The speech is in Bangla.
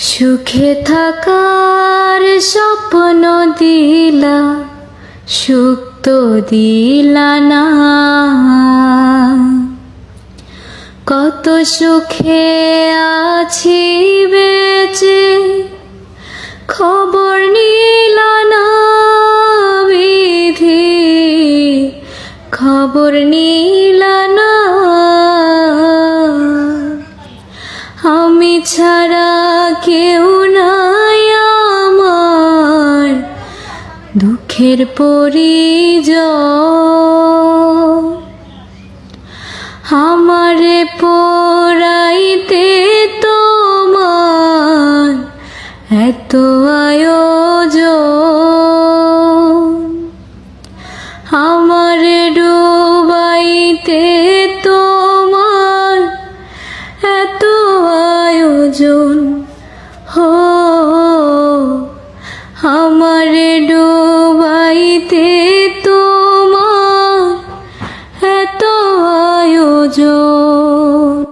সুখে থাকার স্বপ্ন দিলা, সুখ তো দিলা না। কত সুখে আছি বেঁচে, খবর নিলা না বিধি, খবর নিলা না। আমি ছাড়া কেউ নাই আমার, দুঃখের পরিজন। আমারে পড়াইতে তোমার এত আয়োজন, আমারে ডুবাইতে তোমার এত আয়োজন। হো আমারে ডুবাইতে তোমার এত আয়োজন।